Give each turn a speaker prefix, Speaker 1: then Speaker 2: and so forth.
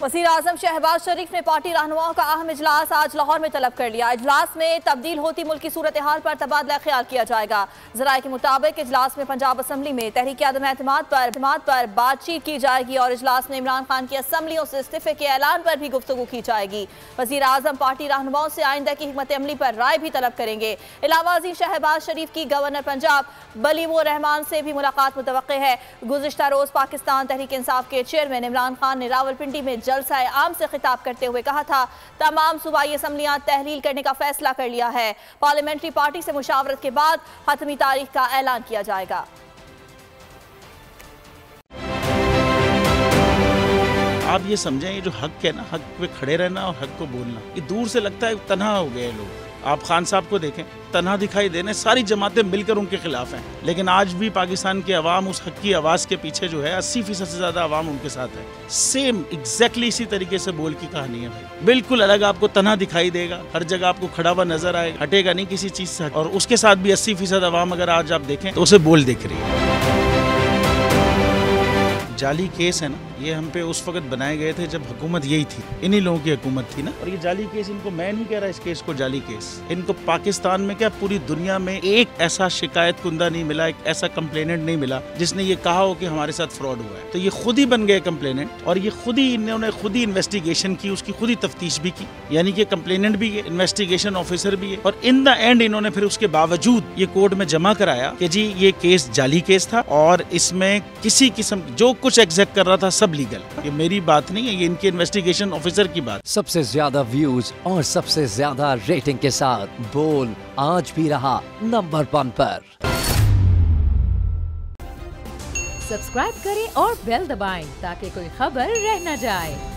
Speaker 1: वज़ीर आज़म शहबाज शरीफ ने पार्टी रहनुमाओं का अहम इजलास आज लाहौर में तलब कर लिया। इजलास में तब्दील होती मुल्की सूरत हाल पर तबादला ख्याल किया जाएगा। ज़राए के मुताबिक इजलास में पंजाब असम्बली में तहरीक अदम एतमाद पर बातचीत की जाएगी और इजलास में इमरान खान की असम्बलियों से इस्तीफे के ऐलान पर भी गुफ्तगू की जाएगी। वज़ीर आज़म पार्टी रहनुमाओं से आइंदा की हिकमत अमली पर राय भी तलब करेंगे। इलावा वज़ीर शहबाज शरीफ की गवर्नर पंजाब बलीमो रहमान से भी मुलाकात मुतवक्के है। गुज़िश्ता रोज पाकिस्तान तहरीक इंसाफ के चेयरमैन इमरान खान ने रावलपिंडी में जलसा आम से खिताब करते हुए कहा था, तमाम सूबाई असम्बलियां तहलील करने का फैसला कर लिया है। पार्लियामेंट्री पार्टी से मुशावरत के बाद हतमी तारीख का ऐलान किया जाएगा।
Speaker 2: आप ये समझें, ये जो हक है ना, हक पे खड़े रहना और हक को बोलना, ये दूर से लगता है तन्हा हो गए लोग। आप खान साहब को देखें, तन्हा दिखाई देने, सारी जमातें मिलकर उनके खिलाफ हैं, लेकिन आज भी पाकिस्तान की आवाम उस हक की आवाज़ के पीछे जो है 80% से ज़्यादा आवाम उनके साथ है। सेम एग्जैक्टली इसी तरीके से बोल की कहानी है भाई, बिल्कुल अलग आपको तन्हा दिखाई देगा, हर जगह आपको खड़ा हुआ नजर आएगा, हटेगा नहीं किसी चीज़ से। और उसके साथ भी 80% आवाम अगर आज आप देखें तो उसे बोल दिख रही है। जाली केस है ना, ये हम पे उस वक्त बनाए गए थे जब हुकूमत यही थी, इन्हीं लोगों की हुकूमत थी ना। और ये जाली केस, इनको मैं नहीं कह रहा इस केस को जाली केस, इनको पाकिस्तान में क्या पूरी दुनिया में एक ऐसा शिकायत कुंदा नहीं मिला, एक ऐसा कंप्लेनेंट नहीं मिला जिसने ये कहा हो कि हमारे साथ फ्रॉड हुआ है। तो ये खुद ही बन गए कंप्लेनेंट और ये खुद ही इन्होंने खुद ही इन्वेस्टिगेशन की, उसकी खुद ही तफ्तीश भी की, यानी कि कंप्लेनेंट भी है, इन्वेस्टिगेशन ऑफिसर भी है। और इन द एंड इन्होंने फिर उसके बावजूद ये कोर्ट में जमा कराया कि जी ये केस जाली केस था और इसमें किसी किस्म जो कुछ एग्जैक्ट कर रहा था सब लीगल। ये मेरी बात नहीं है, ये इनके इन्वेस्टिगेशन ऑफिसर की बात।
Speaker 3: सबसे ज्यादा व्यूज और सबसे ज्यादा रेटिंग के साथ बोल आज भी रहा नंबर 1 पर।
Speaker 4: सब्सक्राइब करें और बेल दबाएं ताकि कोई खबर रह न जाए।